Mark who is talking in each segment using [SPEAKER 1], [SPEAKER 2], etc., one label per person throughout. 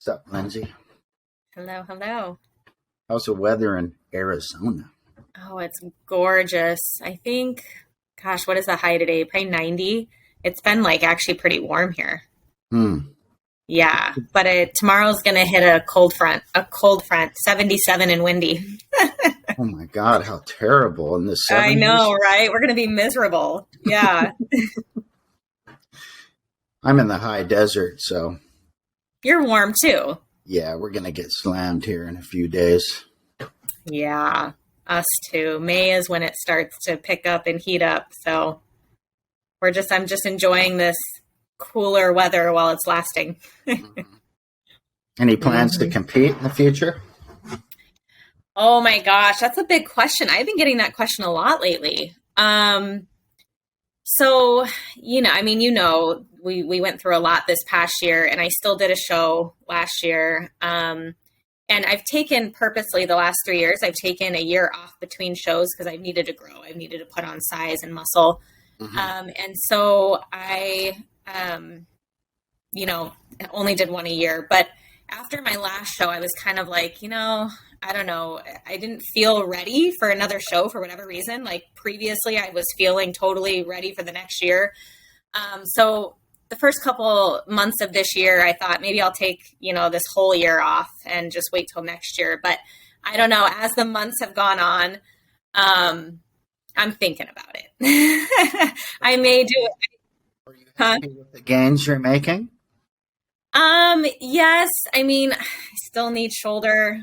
[SPEAKER 1] What's up, Lindsay?
[SPEAKER 2] Hello, hello.
[SPEAKER 1] How's the weather in Arizona?
[SPEAKER 2] Oh, it's gorgeous. I think, gosh, what is the high today? Probably 90. It's been like actually pretty warm here.
[SPEAKER 1] Hmm.
[SPEAKER 2] Yeah, but tomorrow's gonna hit a cold front, 77 and windy.
[SPEAKER 1] Oh my God, how terrible in the
[SPEAKER 2] I
[SPEAKER 1] 70s.
[SPEAKER 2] know, right? We're gonna be miserable. Yeah.
[SPEAKER 1] I'm in the high desert, so
[SPEAKER 2] You're warm too.
[SPEAKER 1] yeah, we're going to get slammed here in a few days.
[SPEAKER 2] Yeah, us too. May is when it starts to pick up and heat up. So I'm just enjoying this cooler weather while it's lasting.
[SPEAKER 1] Any plans to
[SPEAKER 2] Mhm.
[SPEAKER 1] compete in the future?
[SPEAKER 2] Oh my gosh, that's a big question. I've been getting that question a lot lately. So, we went through a lot this past year, and I still did a show last year. And I've taken purposely the last 3 years, I've taken a year off between shows because I've needed to grow. I've needed to put on size and muscle.
[SPEAKER 1] Mhm.
[SPEAKER 2] And so I only did one a year. But after my last show, I was kind of like, I don't know. I didn't feel ready for another show for whatever reason. Like previously, I was feeling totally ready for the next year. So the first couple months of this year, I thought maybe I'll take, this whole year off and just wait till next year. But I don't know. As the months have gone on, I'm thinking about it. I may do it.
[SPEAKER 1] Are you
[SPEAKER 2] Huh?
[SPEAKER 1] happy with the gains you're making?
[SPEAKER 2] Yes. I mean, I still need shoulder.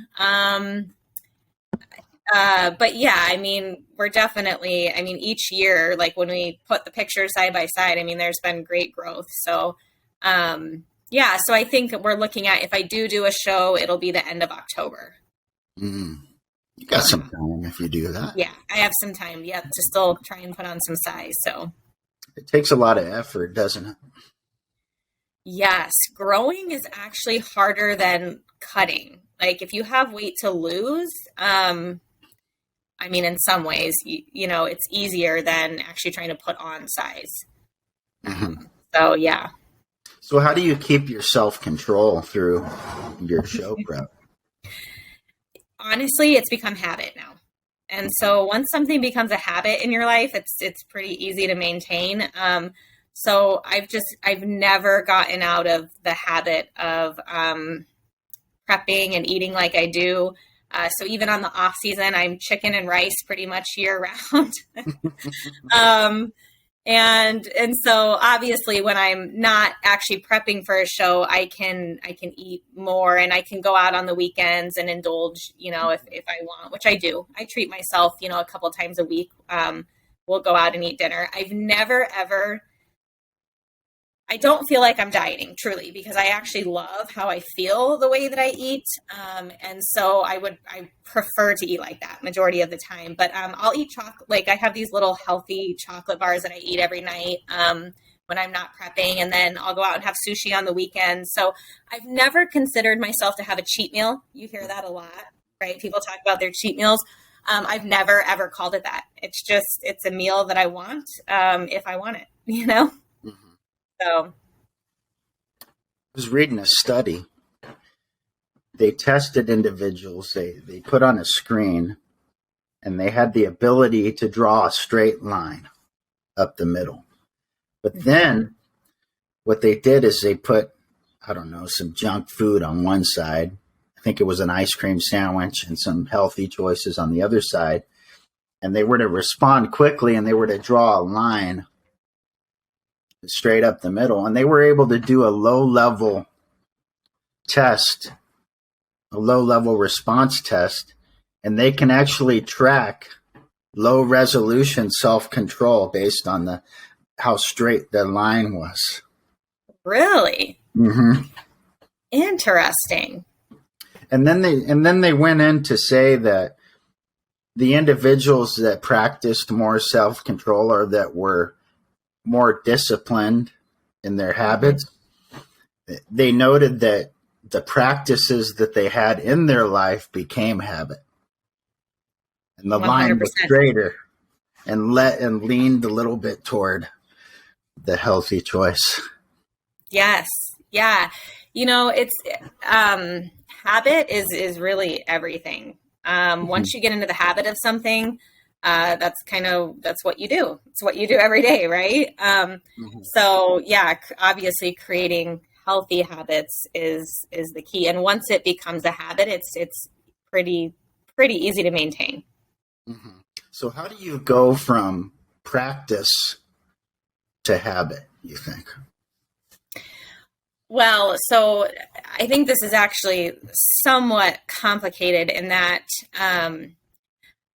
[SPEAKER 2] But yeah, I mean, we're definitely, each year, like when we put the pictures side by side, there's been great growth. So, yeah, so I think we're looking at, if I do a show, it'll be the end of October.
[SPEAKER 1] Mm. You got some time if you do that.
[SPEAKER 2] Yeah, I have some time yet to still try and put on some size. So,
[SPEAKER 1] It takes a lot of effort, doesn't it?
[SPEAKER 2] yes, growing is actually harder than cutting. Like if you have weight to lose, in some ways, it's easier than actually trying to put on size.
[SPEAKER 1] Mhm.
[SPEAKER 2] So, yeah.
[SPEAKER 1] So how do you keep your self-control through your show prep?
[SPEAKER 2] Honestly, it's become habit now. And so once something becomes a habit in your life, it's pretty easy to maintain. So I've never gotten out of the habit of prepping and eating like I do. So even on the off season, I'm chicken and rice pretty much year round. And so obviously when I'm not actually prepping for a show, I can eat more and I can go out on the weekends and indulge, if I want, which I do. I treat myself, a couple times a week. We'll go out and eat dinner. I've never ever I don't feel like I'm dieting truly because I actually love how I feel the way that I eat. And so I prefer to eat like that majority of the time, but I'll eat chocolate. Like I have these little healthy chocolate bars that I eat every night when I'm not prepping. And then I'll go out and have sushi on the weekend. So I've never considered myself to have a cheat meal. You hear that a lot, right? People talk about their cheat meals. I've never, ever called it that. It's a meal that I want if I want it. So,
[SPEAKER 1] I was reading a study. They tested individuals. They put on a screen, and they had the ability to draw a straight line up the middle. But then what they did is they put, I don't know, some junk food on one side. I think it was an ice cream sandwich and some healthy choices on the other side. And they were to respond quickly, and they were to draw a line straight up the middle, and they were able to do a low-level test, a low-level response test, and they can actually track low-resolution self-control based on how straight the line was.
[SPEAKER 2] really
[SPEAKER 1] Mm-hmm.
[SPEAKER 2] interesting.
[SPEAKER 1] And then they went in to say that the individuals that practiced more self-control or that were more disciplined in their habits, they noted that the practices that they had in their life became habit. And the line was
[SPEAKER 2] 100%.
[SPEAKER 1] straighter and leaned a little bit toward the healthy choice.
[SPEAKER 2] Yes. Yeah. It's habit is really everything. Once you get into the habit of something, that's what you do. It's what you do every day, right? So yeah, obviously creating healthy habits is the key. And once it becomes a habit, it's pretty easy to maintain.
[SPEAKER 1] So how do you go from practice to habit, you think?
[SPEAKER 2] Well, so I think this is actually somewhat complicated in that,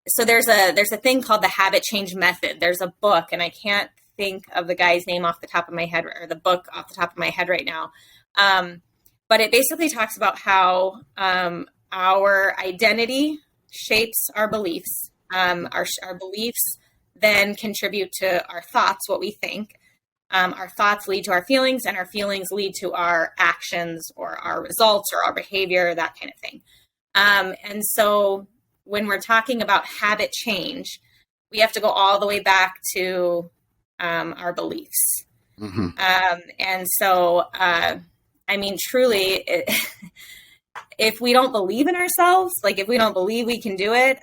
[SPEAKER 2] so there's a thing called the habit change method. There's a book, and I can't think of the guy's name off the top of my head, or the book off the top of my head right now. But it basically talks about how our identity shapes our beliefs. Our beliefs then contribute to our thoughts, what we think. Our thoughts lead to our feelings, and our feelings lead to our actions or our results or our behavior, that kind of thing. And so when we're talking about habit change, we have to go all the way back to our beliefs. And so, truly, if we don't believe in ourselves, like if we don't believe we can do it,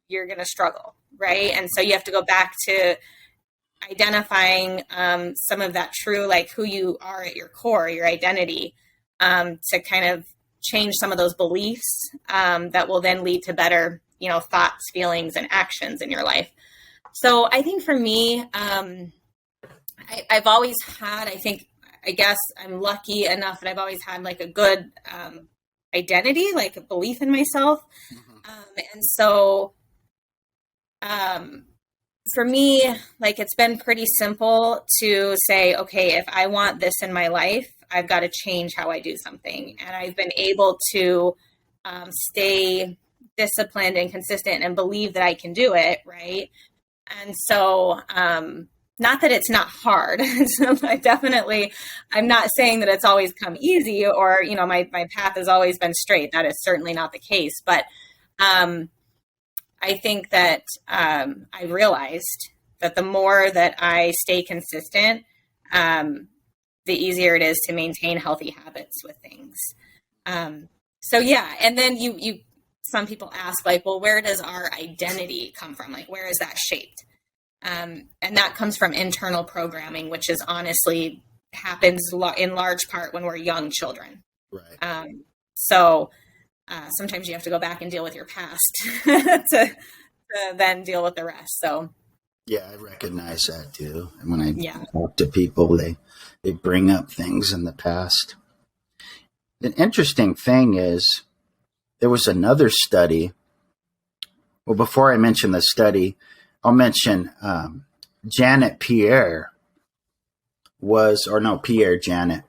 [SPEAKER 2] you're going to struggle, right? And so you have to go back to identifying some of that true, like who you are at your core, your identity, to kind of change some of those beliefs that will then lead to better, thoughts, feelings, and actions in your life. So I think for me, I've always had, I guess I'm lucky enough that I've always had like a good identity, like a belief in myself. And so for me, like it's been pretty simple to say, okay, if I want this in my life, I've got to change how I do something. And I've been able to stay disciplined and consistent and believe that I can do it, right? And so, not that it's not hard. So I'm not saying that it's always come easy or, my path has always been straight. That is certainly not the case. But I think that I realized that the more that I stay consistent, the easier it is to maintain healthy habits with things. So yeah, and then some people ask like, well, where does our identity come from? Like, where is that shaped? And that comes from internal programming, which is honestly happens in large part when we're young children.
[SPEAKER 1] Right.
[SPEAKER 2] So sometimes you have to go back and deal with your past to then deal with the rest. So
[SPEAKER 1] yeah, I recognize that too. And when I talk to people, they bring up things in the past. An interesting thing is there was another study. Well, before I mention the study, I'll mention Janet Pierre Pierre Janet.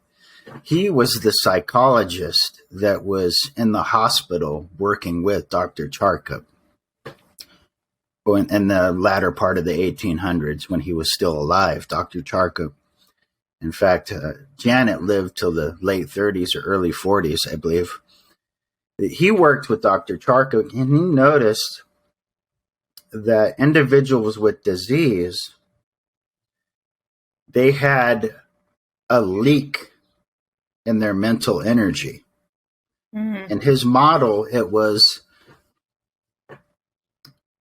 [SPEAKER 1] He was the psychologist that was in the hospital working with Dr. Charkop in the latter part of the 1800s when he was still alive, Dr. Charkop. In fact, Janet lived till the late 30s or early 40s, I believe. He worked with Dr. Charkop, and he noticed that individuals with disease, they had a leak in their mental energy. And his model, it was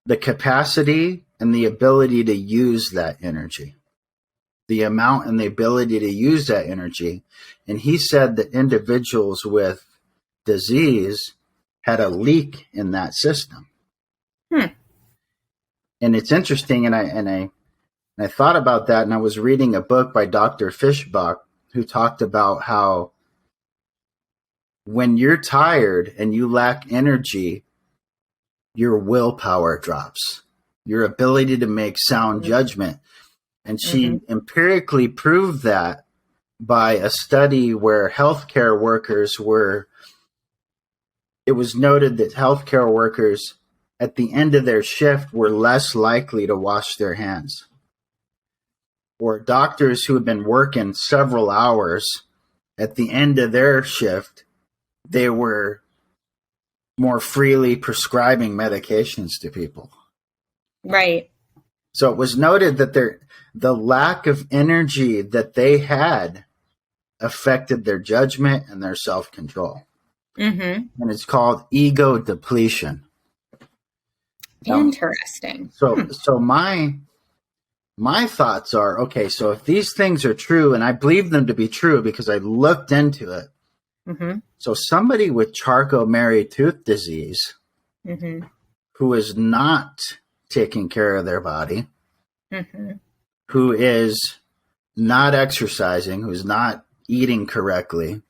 [SPEAKER 1] the capacity and the ability to use that energy, the amount and the ability to use that energy. And he said that individuals with disease had a leak in that system. And it's interesting, and I thought about that, and I was reading a book by Dr. Fishbach who talked about how when you're tired and you lack energy, your willpower drops, your ability to make sound judgment. And she empirically proved that by a study where healthcare workers it was noted that healthcare workers at the end of their shift were less likely to wash their hands. Or doctors who had been working several hours, at the end of their shift, they were more freely prescribing medications to people.
[SPEAKER 2] Right.
[SPEAKER 1] So it was noted that the lack of energy that they had affected their judgment and their self-control.
[SPEAKER 2] Mm-hmm.
[SPEAKER 1] And it's called ego depletion.
[SPEAKER 2] Interesting.
[SPEAKER 1] So my thoughts are, okay, so if these things are true, and I believe them to be true because I looked into it.
[SPEAKER 2] Mm-hmm.
[SPEAKER 1] So somebody with Charcot-Marie-Tooth disease
[SPEAKER 2] Mm-hmm.
[SPEAKER 1] who is not taking care of their body,
[SPEAKER 2] Mm-hmm.
[SPEAKER 1] who is not exercising, who's not eating correctly,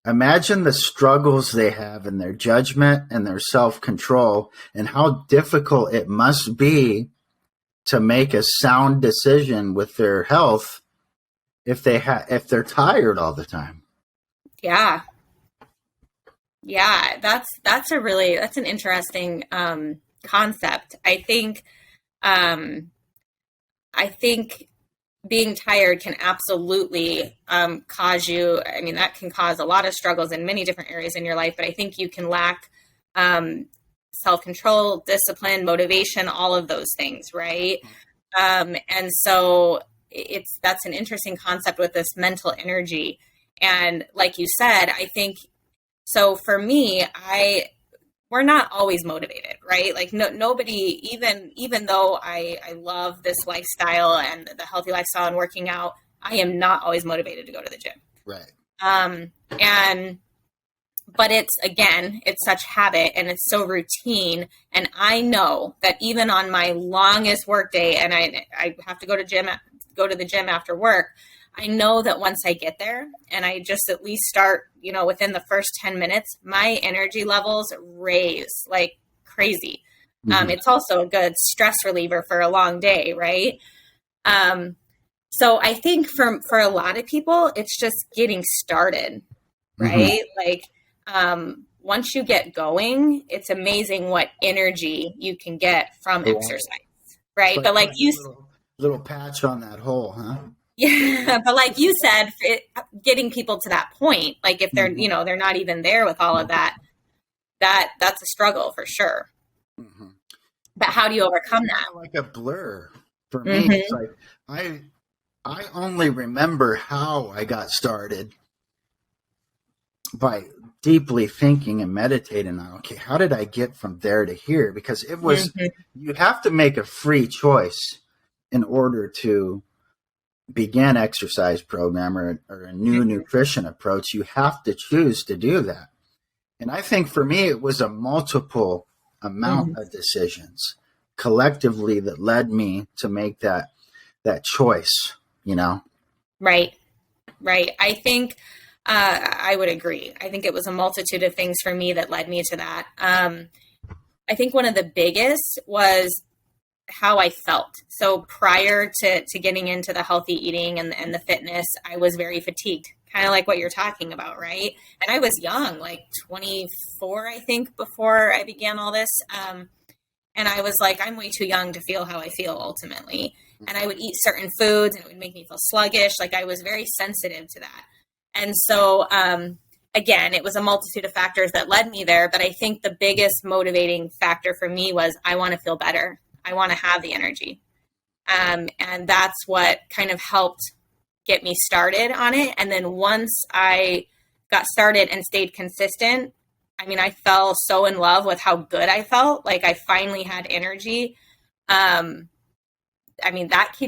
[SPEAKER 1] imagine the struggles they have in their judgment and their self-control, and how difficult it must be to make a sound decision with their health if they're tired all the time.
[SPEAKER 2] Yeah. Yeah, that's an interesting concept. I think being tired can absolutely cause you, I mean, that can cause a lot of struggles in many different areas in your life, but I think you can lack self-control, discipline, motivation, all of those things, right? And so that's an interesting concept with this mental energy. And like you said, I think, so for me, we're not always motivated, right? Like nobody, even though I love this lifestyle and the healthy lifestyle and working out, I am not always motivated to go to the gym.
[SPEAKER 1] Right.
[SPEAKER 2] But it's such habit and it's so routine. And I know that even on my longest work day, and I have to go to the gym after work, I know that once I get there and I just at least start, within the first 10 minutes, my energy levels raise like crazy. Mm-hmm. It's also a good stress reliever for a long day, right? So I think for a lot of people, it's just getting started, right? Mm-hmm. Like once you get going, it's amazing what energy you can get from exercise, right? But like
[SPEAKER 1] little patch on that hole, huh?
[SPEAKER 2] Yeah, but like you said, getting people to that point, like if they're, they're not even there with all of that, that's a struggle for sure. Mm-hmm. But how do you overcome that?
[SPEAKER 1] Like a blur for me. Mm-hmm. It's like I only remember how I got started by deeply thinking and meditating on, okay, how did I get from there to here? Because it was, you have to make a free choice in order to begin exercise program or a new nutrition approach. You have to choose to do that. And I think for me, it was a multiple amount of decisions collectively that led me to make that choice,
[SPEAKER 2] Right. I think I would agree. I think it was a multitude of things for me that led me to that. I think one of the biggest was how I felt. So prior to getting into the healthy eating and the fitness, I was very fatigued, kind of like what you're talking about, right? And I was young, like 24, I think, before I began all this. And I was like, I'm way too young to feel how I feel ultimately. And I would eat certain foods and it would make me feel sluggish. Like I was very sensitive to that. And so, again, it was a multitude of factors that led me there. But I think the biggest motivating factor for me was I want to feel better. I want to have the energy. And that's what kind of helped get me started on it. And then once I got started and stayed consistent, I mean, I fell so in love with how good I felt. Like I finally had energy. I mean, that's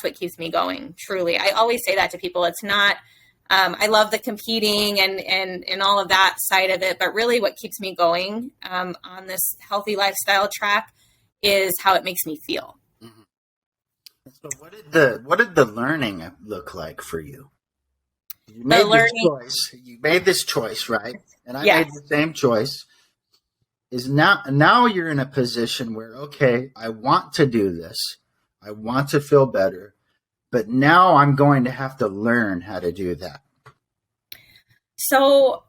[SPEAKER 2] what keeps me going. Truly. I always say that to people. It's not, I love the competing and all of that side of it, but really what keeps me going, on this healthy lifestyle track is how it makes me feel.
[SPEAKER 1] Mm-hmm. So what did the learning look like for you? You made this choice, right? And I made the same choice. Is now you're in a position where, okay, I want to do this. I want to feel better, but now I'm going to have to learn how to do that.
[SPEAKER 2] So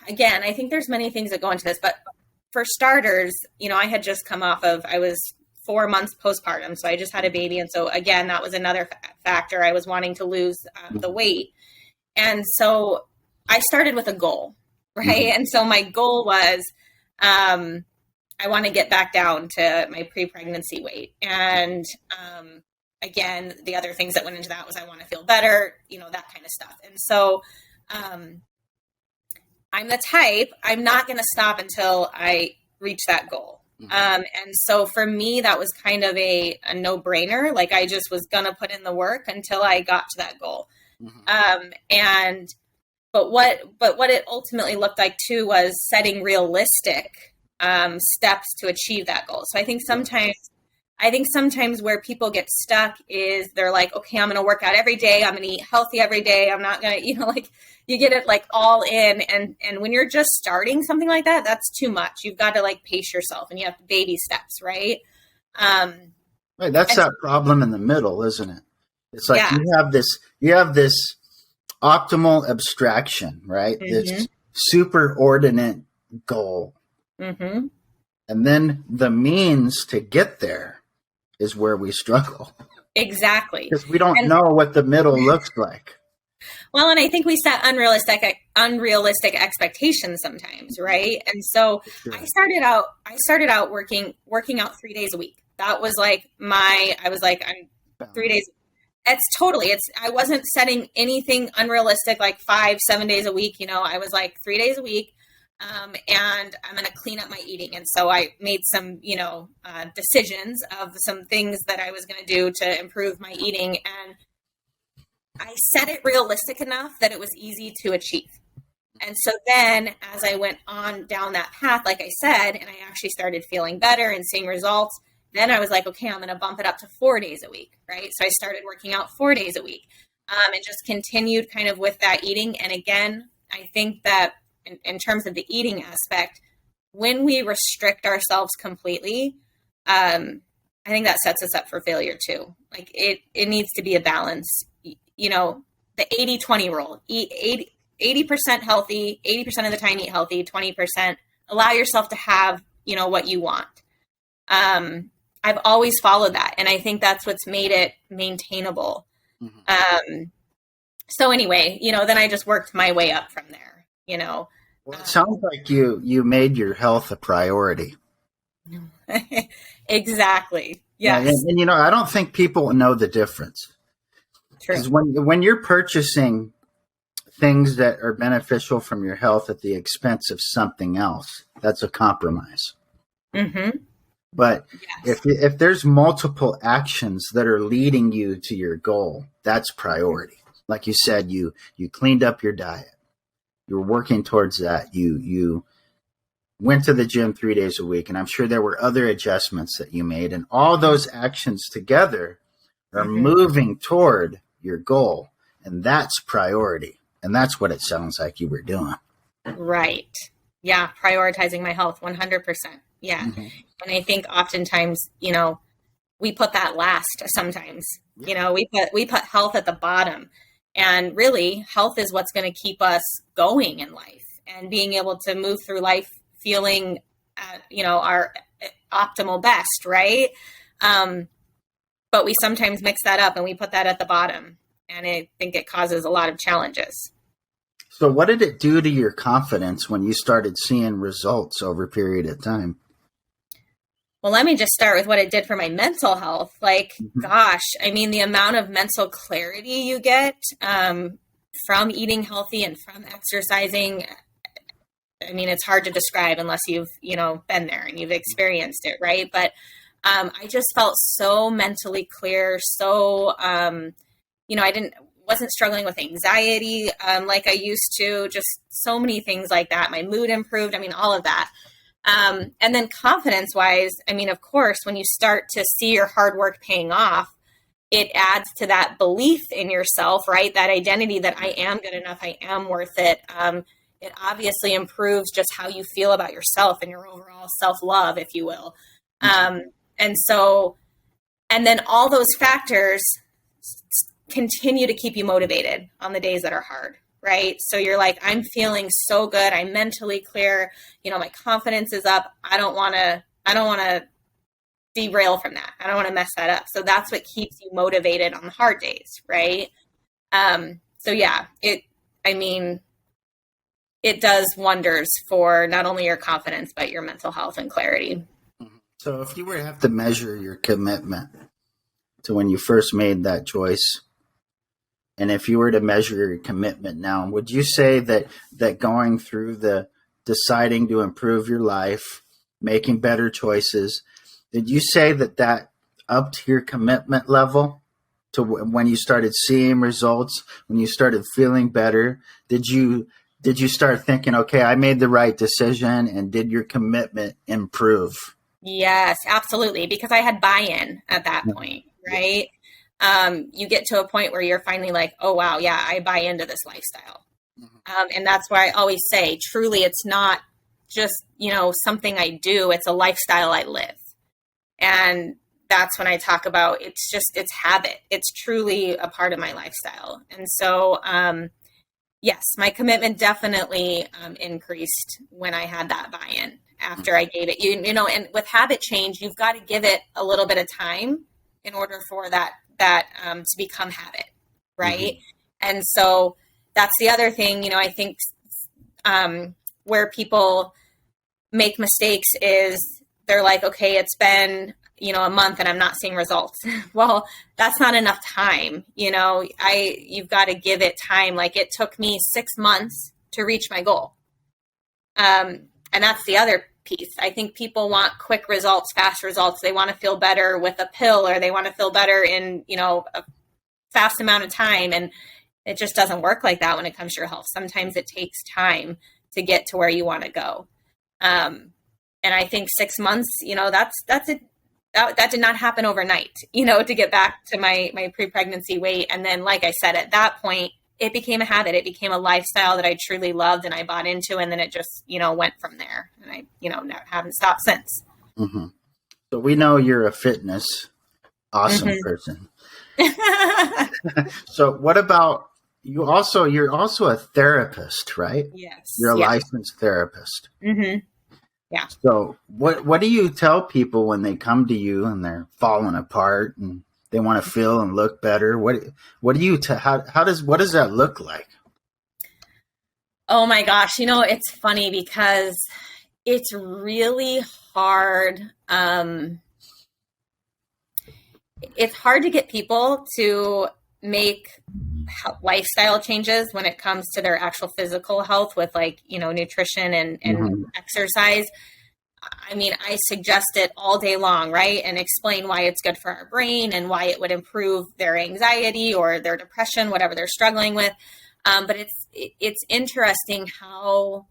[SPEAKER 2] again, I think there's many things that go into this, but for starters, I had just come off of, I was 4 months postpartum. So I just had a baby. And so again, that was another factor. I was wanting to lose the weight. And so I started with a goal, right? Mm-hmm. And so my goal was, I want to get back down to my pre-pregnancy weight. And again, the other things that went into that was I want to feel better, that kind of stuff. And so I'm the type, I'm not going to stop until I reach that goal. And so for me, that was kind of a no-brainer. Like I just was going to put in the work until I got to that goal. But what it ultimately looked like too was setting realistic steps to achieve that goal. So I think sometimes where people get stuck is they're like, okay, I'm going to work out every day. I'm going to eat healthy every day. I'm not going to, like you get it like all in. And when you're just starting something like that, that's too much. You've got to like pace yourself and you have to baby steps. Right.
[SPEAKER 1] Right. That's that problem in the middle, isn't it? It's like you have this optimal abstraction, right? This superordinate goal. And then the means to get there is where we struggle.
[SPEAKER 2] Exactly.
[SPEAKER 1] Because we don't know what the middle looks like.
[SPEAKER 2] Well, and I think we set unrealistic expectations sometimes, right? And so sure. I started out working out 3 days a week. That was like I'm 3 days. I wasn't setting anything unrealistic, like 5-7 days a week. I was like 3 days a week. And I'm going to clean up my eating. And so I made some, decisions of some things that I was going to do to improve my eating. And I set it realistic enough that it was easy to achieve. And so then as I went on down that path, like I said, and I actually started feeling better and seeing results, then I was like, okay, I'm going to bump it up to 4 days a week. Right. So I started working out 4 days a week, and just continued kind of with that eating. And again, I think that in terms of the eating aspect, when we restrict ourselves completely, I think that sets us up for failure too. Like it needs to be a balance. The 80-20 rule, eat 80% healthy, 80% of the time eat healthy, 20% allow yourself to have, what you want. I've always followed that. And I think that's what's made it maintainable. So anyway, then I just worked my way up from there. Well,
[SPEAKER 1] it sounds like you made your health a priority.
[SPEAKER 2] Exactly. Yes.
[SPEAKER 1] Yeah, and I don't think people know the difference. Because when you're purchasing things that are beneficial from your health at the expense of something else, that's a compromise. But if there's multiple actions that are leading you to your goal, that's priority. Like you said, you cleaned up your diet. You're working towards that. You went to the gym 3 days a week, and I'm sure there were other adjustments that you made, and all those actions together are moving toward your goal, and that's priority. And that's what it sounds like you were doing. Right.
[SPEAKER 2] Yeah. Prioritizing my health 100%. Yeah. And I think oftentimes, we put that last sometimes, we put health at the bottom. And really, health is what's going to keep us going in life and being able to move through life feeling, our optimal best, right? But we sometimes mix that up and we put that at the bottom. And I think it causes a lot of challenges.
[SPEAKER 1] So what did it do to your confidence when you started seeing results over a period of time?
[SPEAKER 2] Well, let me just start with what it did for my mental health. Like, gosh, I mean, the amount of mental clarity you get from eating healthy and from exercising, I mean, it's hard to describe unless you've, been there and you've experienced it, right? But I just felt so mentally clear, so, wasn't struggling with anxiety like I used to, just so many things like that. My mood improved. I mean, all of that. And then confidence wise, I mean, of course, when you start to see your hard work paying off, it adds to that belief in yourself, right? That identity that I am good enough, I am worth it. It obviously improves just how you feel about yourself and your overall self-love, if you will. And then all those factors continue to keep you motivated on the days that are hard. Right. So you're like, I'm feeling so good. I'm mentally clear. My confidence is up. I don't want to derail from that. I don't want to mess that up. So that's what keeps you motivated on the hard days. Right. So yeah, it does wonders for not only your confidence, but your mental health and clarity.
[SPEAKER 1] So if you were to have to measure your commitment, to when you first made that choice? And if you were to measure your commitment now, would you say that going through the deciding to improve your life, making better choices, did you say that upped your commitment level to when you started seeing results, when you started feeling better? Did you start thinking, okay, I made the right decision, and did your commitment improve?
[SPEAKER 2] Yes, absolutely. Because I had buy-in at that point, right? You get to a point where you're finally like, oh, wow, yeah, I buy into this lifestyle. And that's why I always say, truly, it's not just, something I do. It's a lifestyle I live. And that's when I talk about it's habit. It's truly a part of my lifestyle. And so, yes, my commitment definitely increased when I had that buy-in after I gave it. And with habit change, you've got to give it a little bit of time in order for that to become habit, right? And so that's the other thing, I think where people make mistakes is they're like, okay, it's been, a month and I'm not seeing results. Well, that's not enough time. You've got to give it time. Like it took me 6 months to reach my goal. And that's the other piece. I think people want quick results, fast results. They want to feel better with a pill, or they want to feel better in, a fast amount of time. And it just doesn't work like that when it comes to your health. Sometimes it takes time to get to where you want to go. And I think 6 months, that's it. That did not happen overnight, to get back to my pre-pregnancy weight. And then, like I said, at that point, it became a habit. It became a lifestyle that I truly loved and I bought into. And then it just, went from there. And I, haven't stopped since.
[SPEAKER 1] Mm-hmm. So we know you're a fitness awesome person. So what about you're also a therapist, right?
[SPEAKER 2] Yes.
[SPEAKER 1] You're a licensed therapist.
[SPEAKER 2] Mm-hmm. Yeah.
[SPEAKER 1] So what do you tell people when they come to you and they're falling apart and they want to feel and look better? What do you what does that look like?
[SPEAKER 2] Oh my gosh, it's funny because it's really hard. It's hard to get people to make lifestyle changes when it comes to their actual physical health with nutrition and exercise. I mean, I suggest it all day long, right? And explain why it's good for our brain and why it would improve their anxiety or their depression, whatever they're struggling with. But it's interesting how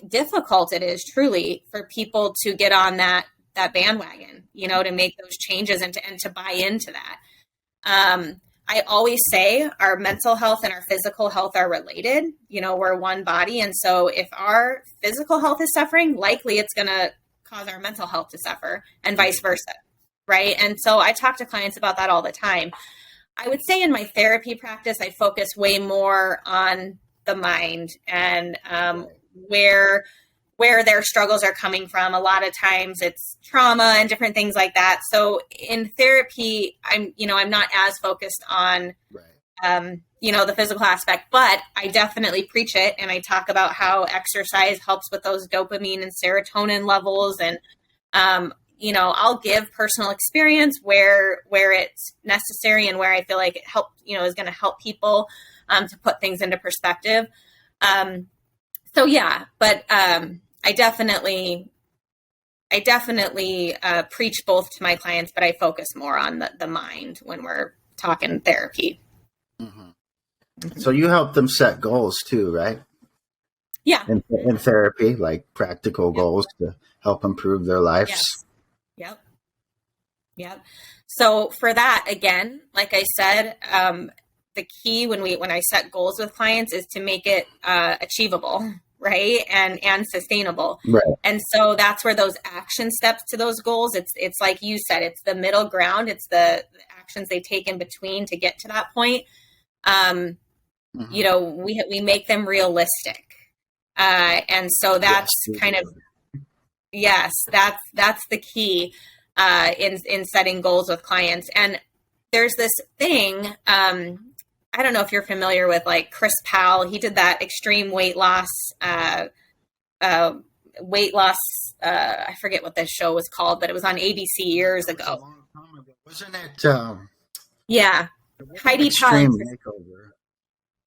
[SPEAKER 2] difficult it is truly for people to get on that bandwagon, to make those changes and to buy into that. I always say our mental health and our physical health are related. We're one body. And so if our physical health is suffering, likely it's going to cause our mental health to suffer and vice versa. Right. And so I talk to clients about that all the time. I would say in my therapy practice, I focus way more on the mind and where their struggles are coming from. A lot of times it's trauma and different things like that. So in therapy, I'm not as focused on, the physical aspect, but I definitely preach it. And I talk about how exercise helps with those dopamine and serotonin levels. And, I'll give personal experience where it's necessary and where I feel like it is going to help people to put things into perspective. But I definitely preach both to my clients, but I focus more on the mind when we're talking therapy.
[SPEAKER 1] So you help them set goals too, right?
[SPEAKER 2] Yeah.
[SPEAKER 1] In therapy, like practical goals to help improve their lives.
[SPEAKER 2] Yes. Yep. So for that, again, like I said, the key when I set goals with clients is to make it achievable, right? And sustainable.
[SPEAKER 1] Right.
[SPEAKER 2] And so that's where those action steps to those goals, it's like you said, it's the middle ground. It's the actions they take in between to get to that point. We make them realistic. And so that's that's the key in setting goals with clients. And there's this thing, I don't know if you're familiar with like Chris Powell. He did that extreme weight loss. I forget what this show was called, but it was on ABC years ago.
[SPEAKER 1] A long time ago. Wasn't it
[SPEAKER 2] Yeah. Heidi
[SPEAKER 1] Extreme
[SPEAKER 2] Pal.
[SPEAKER 1] makeover.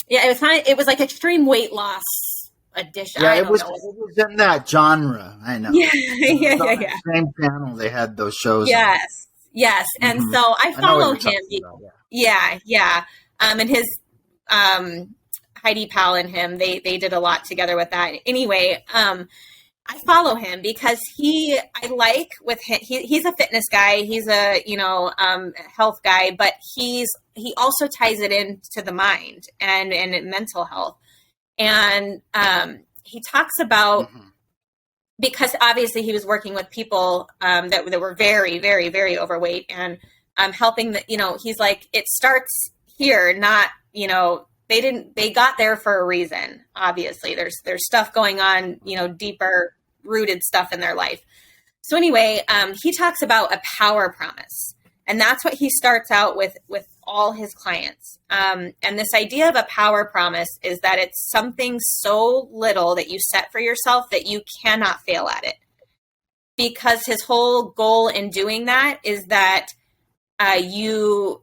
[SPEAKER 2] Yeah, it was like extreme weight loss edition.
[SPEAKER 1] Yeah,
[SPEAKER 2] I
[SPEAKER 1] it
[SPEAKER 2] don't
[SPEAKER 1] was
[SPEAKER 2] know.
[SPEAKER 1] in that genre. I know.
[SPEAKER 2] Yeah,
[SPEAKER 1] It
[SPEAKER 2] yeah,
[SPEAKER 1] was
[SPEAKER 2] yeah,
[SPEAKER 1] on that
[SPEAKER 2] yeah.
[SPEAKER 1] same channel they had those shows on.
[SPEAKER 2] Yes, yes. And
[SPEAKER 1] Hmm.
[SPEAKER 2] so I
[SPEAKER 1] I know what
[SPEAKER 2] follow
[SPEAKER 1] you're
[SPEAKER 2] him.
[SPEAKER 1] talking about. Yeah.
[SPEAKER 2] Yeah, yeah. And his Heidi Pal and him, they did a lot together with that. Anyway, I follow him because I like with him, he's a fitness guy. He's a, health guy, but he also ties it into the mind and mental health. And he talks about,
[SPEAKER 1] Hmm.
[SPEAKER 2] because obviously he was working with people that were very, very, very overweight, and helping he's like, it starts here, not, they got there for a reason. Obviously there's stuff going on, deeper rooted stuff in their life. So anyway, he talks about a power promise, and that's what he starts out with all his clients. And this idea of a power promise is that it's something so little that you set for yourself that you cannot fail at it. Because his whole goal in doing that is that you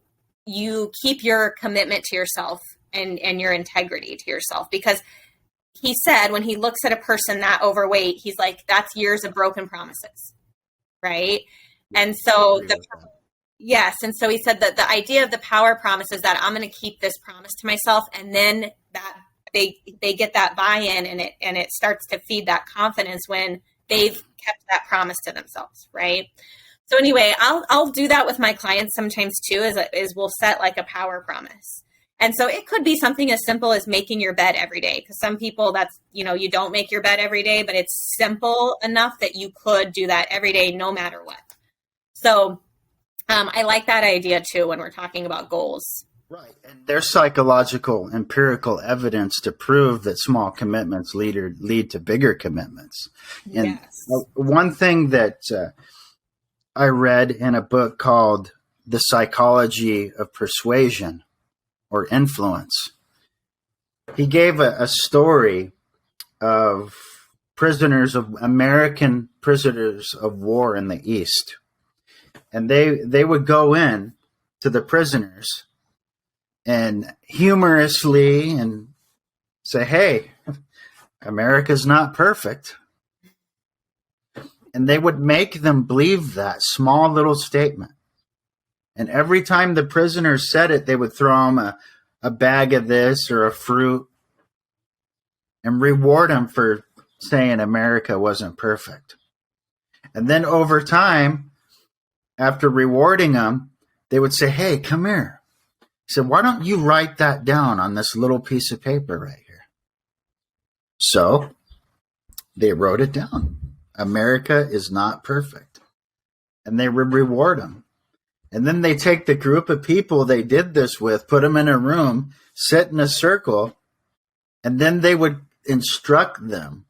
[SPEAKER 2] keep your commitment to yourself and your integrity to yourself. Because he said when he looks at a person that overweight, he's like, that's years of broken promises, right? And so yes, and so he said that the idea of the power promise is that I'm going to keep this promise to myself, and then that they get that buy-in, and it starts to feed that confidence when they've kept that promise to themselves, right? So anyway, I'll do that with my clients sometimes too, is we'll set like a power promise. And so it could be something as simple as making your bed every day. Because some people that's, you don't make your bed every day, but it's simple enough that you could do that every day, no matter what. So I like that idea too, when we're talking about goals.
[SPEAKER 1] Right. And there's psychological, empirical evidence to prove that small commitments lead to bigger commitments. And
[SPEAKER 2] Yes.
[SPEAKER 1] one thing that I read in a book called The Psychology of Persuasion, or influence. He gave a story of American prisoners of war in the East. And they would go in to the prisoners and humorously and say, hey, America's not perfect. And they would make them believe that small little statement. And every time the prisoners said it, they would throw them a bag of this or a fruit and reward them for saying America wasn't perfect. And then over time, after rewarding them, they would say, hey, come here. He said, why don't you write that down on this little piece of paper right here? So they wrote it down. America is not perfect. And they would reward them. And then they take the group of people they did this with, put them in a room, sit in a circle, and then they would instruct them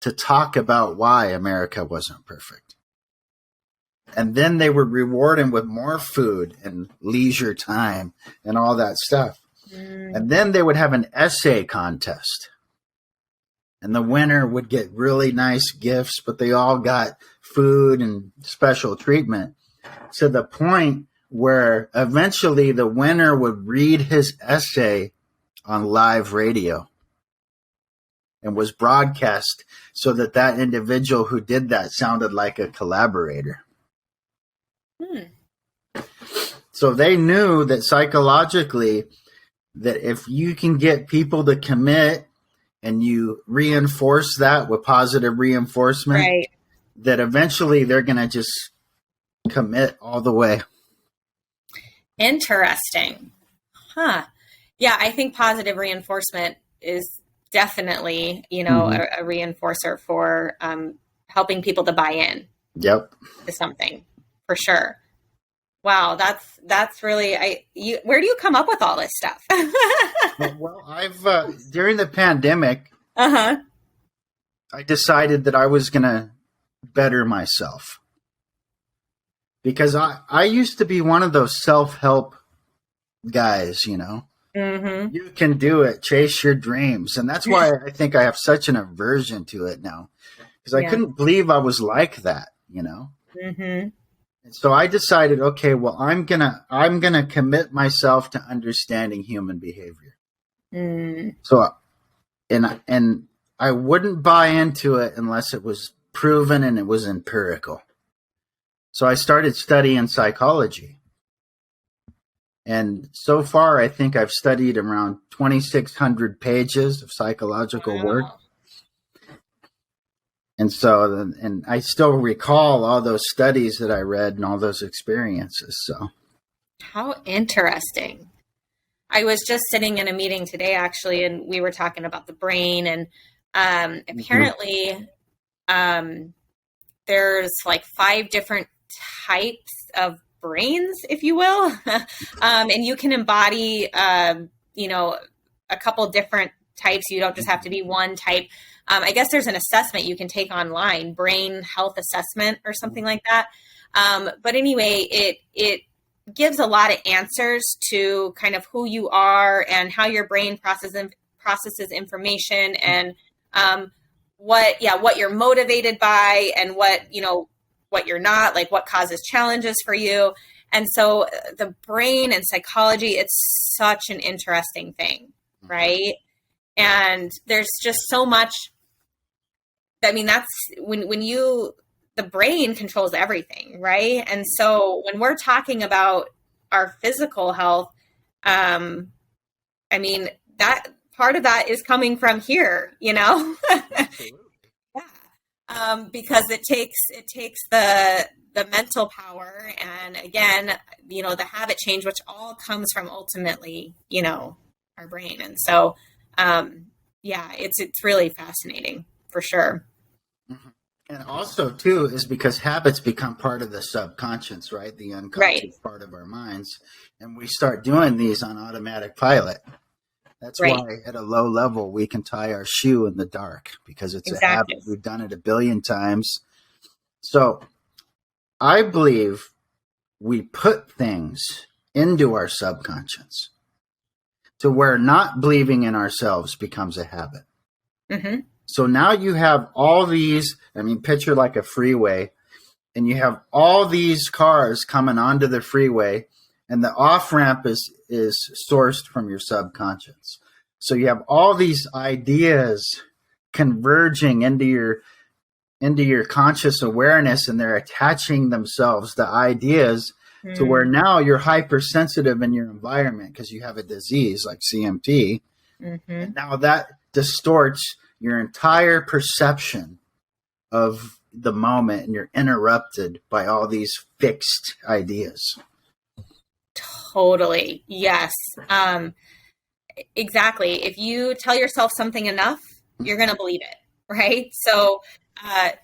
[SPEAKER 1] to talk about why America wasn't perfect. And then they would reward them with more food and leisure time and all that stuff. And then they would have an essay contest. And the winner would get really nice gifts, but they all got food and special treatment. To the point where eventually the winner would read his essay on live radio and was broadcast so that individual who did that sounded like a collaborator. So they knew that psychologically that if you can get people to commit and you reinforce that with positive reinforcement,
[SPEAKER 2] Right.
[SPEAKER 1] that eventually they're going to just commit all the way.
[SPEAKER 2] Interesting. Huh. Yeah, I think positive reinforcement is definitely, a reinforcer for helping people to buy in
[SPEAKER 1] Yep.
[SPEAKER 2] to something, for sure. Wow, that's really where do you come up with all this stuff?
[SPEAKER 1] Well, I've during the pandemic,
[SPEAKER 2] Uh-huh.
[SPEAKER 1] I decided that I was going to better myself. Because I used to be one of those self-help guys,
[SPEAKER 2] Mm-hmm.
[SPEAKER 1] You can do it, chase your dreams. And that's why I think I have such an aversion to it now. Because I couldn't believe I was like that,
[SPEAKER 2] Mm-hmm.
[SPEAKER 1] So I decided, okay, well, I'm gonna commit myself to understanding human behavior. So, and I wouldn't buy into it unless it was proven and it was empirical. So I started studying psychology. And so far, I think I've studied around 2,600 pages of psychological work. And so, and I still recall all those studies that I read and all those experiences. So,
[SPEAKER 2] how interesting. I was just sitting in a meeting today, actually, and we were talking about the brain. And apparently, there's like 5 different types of brains, if you will. And you can embody, a couple different types. You don't just have to be one type. I guess there's an assessment you can take online, brain health assessment or something like that. But anyway, it gives a lot of answers to kind of who you are and how your brain processes information, and what you're motivated by, and what you're not, like what causes challenges for you. And so the brain and psychology, it's such an interesting thing, right? And there's just so much. I mean, that's when the brain controls everything, right? And so when we're talking about our physical health, I mean, that part of that is coming from here, Yeah. Because it takes the mental power, and again, the habit change, which all comes from ultimately, our brain. And so, it's really fascinating for sure.
[SPEAKER 1] Mm-hmm. And also too is because habits become part of the subconscious, right? The unconscious part of our minds, and we start doing these on automatic pilot. That's why at a low level we can tie our shoe in the dark, because it's a habit. We've done it 1 billion times. So I believe we put things into our subconscious to where not believing in ourselves becomes a habit. Mm-hmm. So now you have all these, picture like a freeway, and you have all these cars coming onto the freeway, and the off-ramp is sourced from your subconscious. So you have all these ideas converging into your conscious awareness, and they're attaching themselves to ideas to where now you're hypersensitive in your environment because you have a disease like CMT. Mm-hmm. And now that distorts your entire perception of the moment, and you're interrupted by all these fixed ideas.
[SPEAKER 2] Totally. Yes. Exactly. If you tell yourself something enough, you're going to believe it. Right. So, I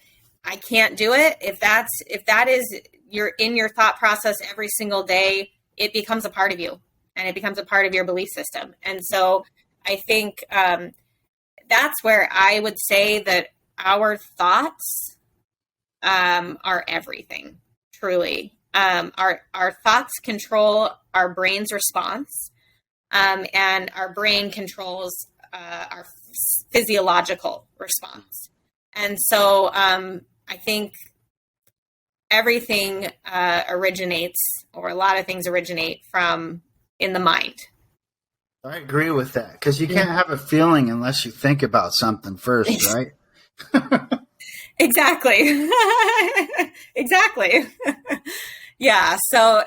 [SPEAKER 2] can't do it. If that is you're in your thought process every single day, it becomes a part of you, and it becomes a part of your belief system. And so I think, that's where I would say that our thoughts are everything, truly. Our thoughts control our brain's response, and our brain controls our physiological response. And so I think everything originates, or a lot of things originate from in the mind.
[SPEAKER 1] I agree with that, because you can't have a feeling unless you think about something first, right?
[SPEAKER 2] Exactly. Exactly. Yeah. So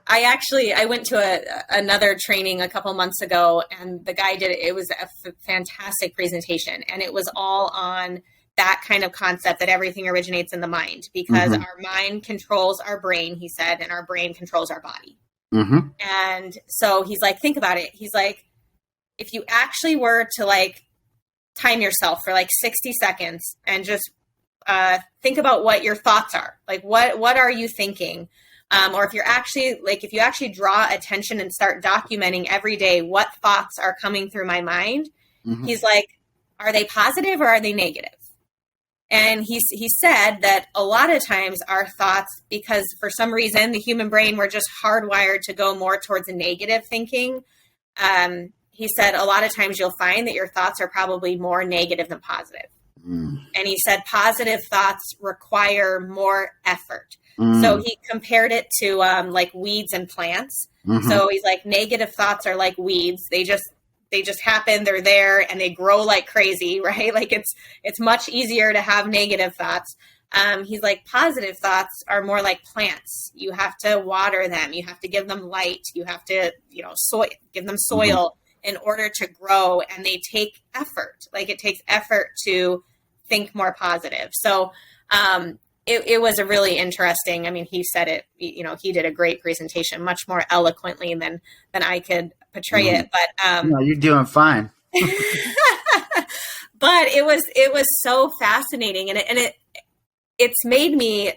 [SPEAKER 2] I went to another training a couple months ago, and the guy it was a fantastic presentation, and it was all on that kind of concept that everything originates in the mind, because our mind controls our brain, he said, and our brain controls our body. Mm-hmm. And so he's like, think about it. He's like, if you actually were to like time yourself for like 60 seconds and just think about what your thoughts are, like what are you thinking? Or if you actually draw attention and start documenting every day what thoughts are coming through my mind, he's like, are they positive or are they negative? And he said that a lot of times our thoughts, because for some reason the human brain, we're just hardwired to go more towards a negative thinking. He said a lot of times you'll find that your thoughts are probably more negative than positive. And he said positive thoughts require more effort.
[SPEAKER 1] Mm.
[SPEAKER 2] So he compared it to like weeds and plants.
[SPEAKER 1] Mm-hmm.
[SPEAKER 2] So he's like, negative thoughts are like weeds. They just happen, they're there, and they grow like crazy, right? Like it's much easier to have negative thoughts. He's like, positive thoughts are more like plants. You have to water them. You have to give them light. You have to, give them soil in order to grow. And they take effort. Like it takes effort to think more positive. So it was a really interesting, I mean, he said it, he did a great presentation, much more eloquently than I could portray it. But
[SPEAKER 1] no, you're doing fine.
[SPEAKER 2] But it was so fascinating. And it's made me,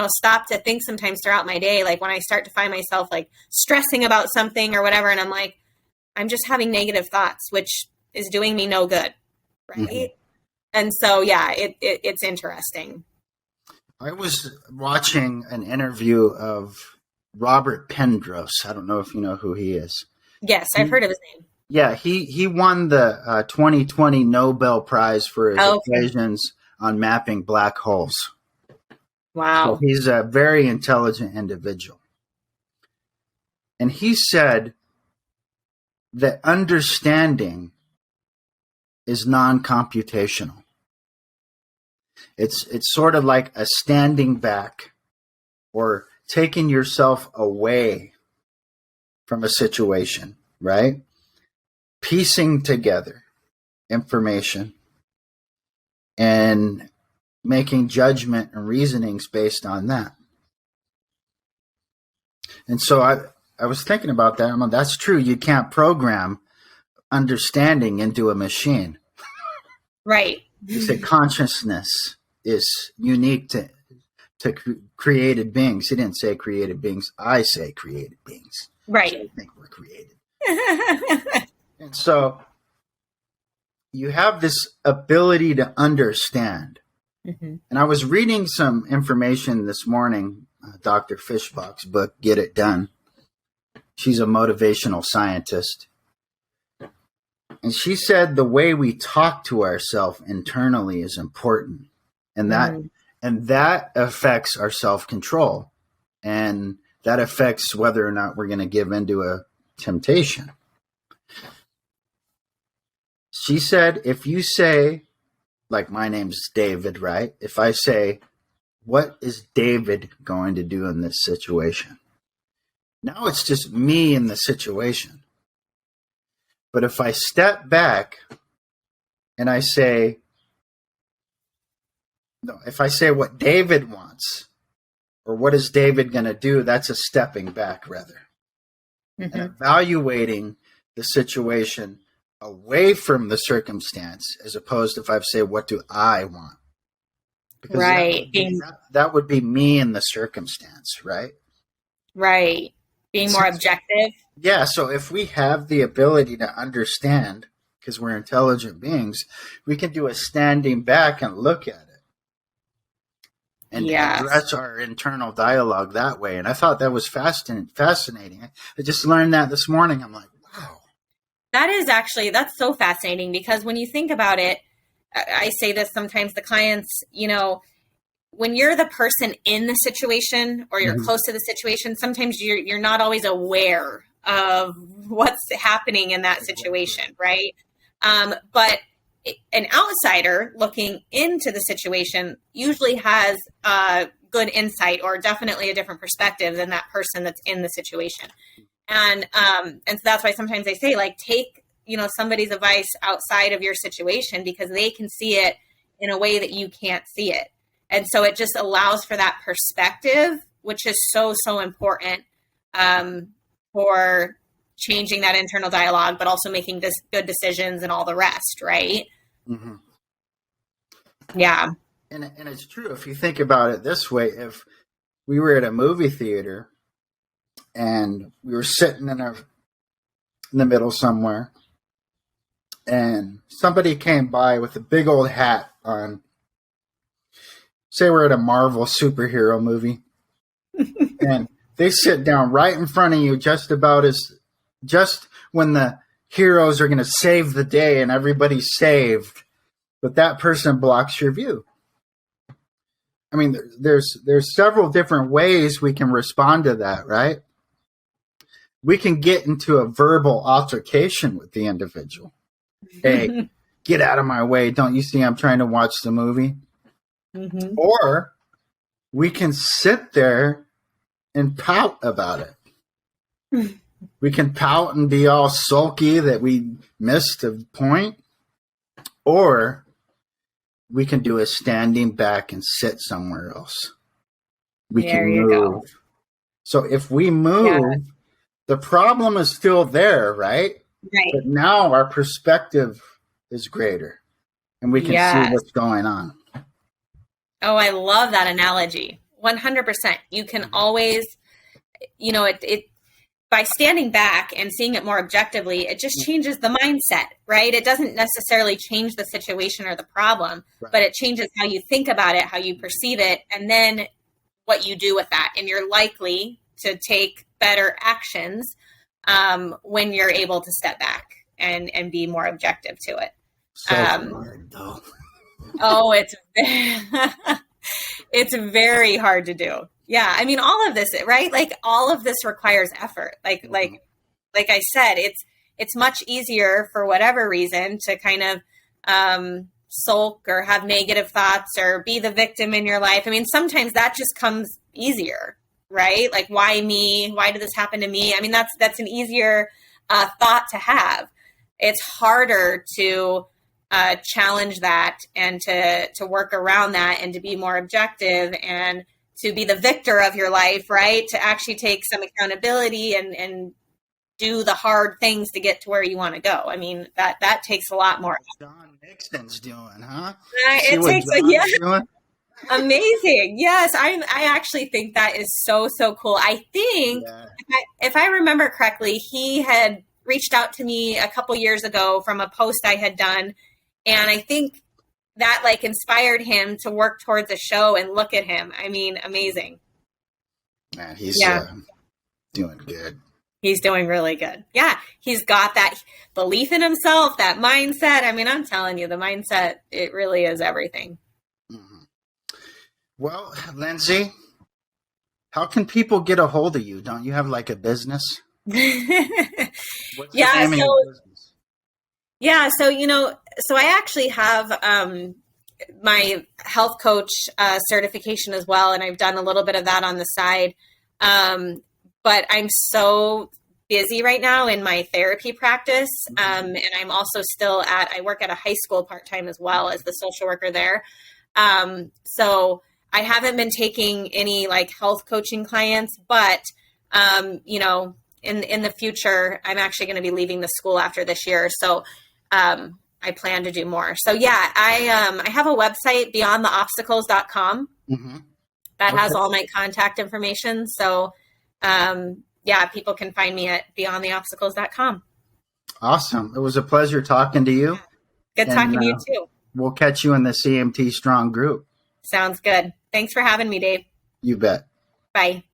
[SPEAKER 2] stop to think sometimes throughout my day. Like when I start to find myself like stressing about something or whatever, and I'm like, I'm just having negative thoughts, which is doing me no good. Right. Mm-hmm. And so, yeah, it's interesting.
[SPEAKER 1] I was watching an interview of Robert Penrose. I don't know if you know who he is.
[SPEAKER 2] Yes, I've heard of his name.
[SPEAKER 1] Yeah, he won the 2020 Nobel Prize for his equations on mapping black holes.
[SPEAKER 2] Wow.
[SPEAKER 1] So he's a very intelligent individual. And he said that understanding is non-computational. It's sort of like a standing back or taking yourself away from a situation, right? Piecing together information and making judgment and reasonings based on that. And so I was thinking about that. I'm like, that's true. You can't program understanding into a machine.
[SPEAKER 2] Right.
[SPEAKER 1] You say consciousness is unique to created beings. He didn't say created beings. I say created beings.
[SPEAKER 2] Right.
[SPEAKER 1] So I think we're created. And so you have this ability to understand.
[SPEAKER 2] Mm-hmm.
[SPEAKER 1] And I was reading some information this morning, Dr. Fishbach's book, Get It Done. She's a motivational scientist. And she said the way we talk to ourselves internally is important. And that affects our self-control. And that affects whether or not we're going to give into a temptation. She said, if you say, like my name's David, right? If I say, what is David going to do in this situation? Now it's just me in the situation. But if I step back and I say, no, if I say what David wants or what is David going to do, that's a stepping back rather. Mm-hmm. And evaluating the situation away from the circumstance as opposed to if I say, what do I want? Because
[SPEAKER 2] right.
[SPEAKER 1] That would be me in the circumstance, right?
[SPEAKER 2] Right. Being more objective.
[SPEAKER 1] Yeah. So if we have the ability to understand, because we're intelligent beings, we can do a standing back and look at it and address our internal dialogue that way. And I thought that was fascinating. I just learned that this morning. I'm like, wow.
[SPEAKER 2] That's so fascinating because when you think about it, I say this sometimes to clients, when you're the person in the situation or you're close to the situation, sometimes you're not always aware of what's happening in that situation, right? But an outsider looking into the situation usually has good insight or definitely a different perspective than that person that's in the situation. And so that's why sometimes I say, like, take, somebody's advice outside of your situation because they can see it in a way that you can't see it. And so it just allows for that perspective, which is so, so important for changing that internal dialogue, but also making good decisions and all the rest, right?
[SPEAKER 1] Mm-hmm.
[SPEAKER 2] Yeah.
[SPEAKER 1] And it's true. If you think about it this way, if we were at a movie theater and we were sitting in the middle somewhere and somebody came by with a big old hat on, say we're at a Marvel superhero movie and they sit down right in front of you just when the heroes are going to save the day and everybody's saved. but that person blocks your view. I mean, there's several different ways we can respond to that, right? We can get into a verbal altercation with the individual. Hey, get out of my way. Don't you see I'm trying to watch the movie? Mm-hmm. Or we can sit there and pout about it. We can pout and be all sulky that we missed a point. Or we can do a standing back and sit somewhere else. We can move. Go. So if we move, the problem is still there, right?
[SPEAKER 2] Right.
[SPEAKER 1] But now our perspective is greater and we can see what's going on.
[SPEAKER 2] Oh, I love that analogy. 100%. You can always, it by standing back and seeing it more objectively, it just changes the mindset, right? It doesn't necessarily change the situation or the problem, but it changes how you think about it, how you perceive it, and then what you do with that. And you're likely to take better actions when you're able to step back and be more objective to it.
[SPEAKER 1] So hard, though.
[SPEAKER 2] Oh, it's very hard to do. Yeah. I mean, all of this, right? Like all of this requires effort. Like I said, it's much easier for whatever reason to kind of sulk or have negative thoughts or be the victim in your life. I mean, sometimes that just comes easier, right? Like, why me? Why did this happen to me? I mean, that's an easier thought to have. It's harder to challenge that and to work around that and to be more objective and to be the victor of your life, right? To actually take some accountability and do the hard things to get to where you want to go. I mean, that takes a lot more.
[SPEAKER 1] John Nixon's doing, huh?
[SPEAKER 2] It takes doing? Amazing. Yes. I actually think that is so cool. I think if I remember correctly, he had reached out to me a couple years ago from a post I had done. And I think that like inspired him to work towards a show, and look at him. I mean, amazing.
[SPEAKER 1] Man, he's doing good.
[SPEAKER 2] He's doing really good. Yeah. He's got that belief in himself, that mindset. I mean, I'm telling you, the mindset, it really is everything.
[SPEAKER 1] Mm-hmm. Well, Lindsay, how can people get a hold of you? Don't you have like a business? What's the name of your business?
[SPEAKER 2] Yeah. So I actually have my health coach certification as well. And I've done a little bit of that on the side. But I'm so busy right now in my therapy practice. And I'm also I work at a high school part-time as well as the social worker there. So I haven't been taking any like health coaching clients, but, in the future, I'm actually going to be leaving the school after this year. So, I plan to do more. So yeah, I have a website, beyondtheobstacles.com. Mm-hmm. That has all my contact information. So, people can find me at beyondtheobstacles.com.
[SPEAKER 1] Awesome. It was a pleasure talking to you.
[SPEAKER 2] Good talking to you too.
[SPEAKER 1] We'll catch you in the Cmtstrong group.
[SPEAKER 2] Sounds good. Thanks for having me, Dave.
[SPEAKER 1] You bet.
[SPEAKER 2] Bye.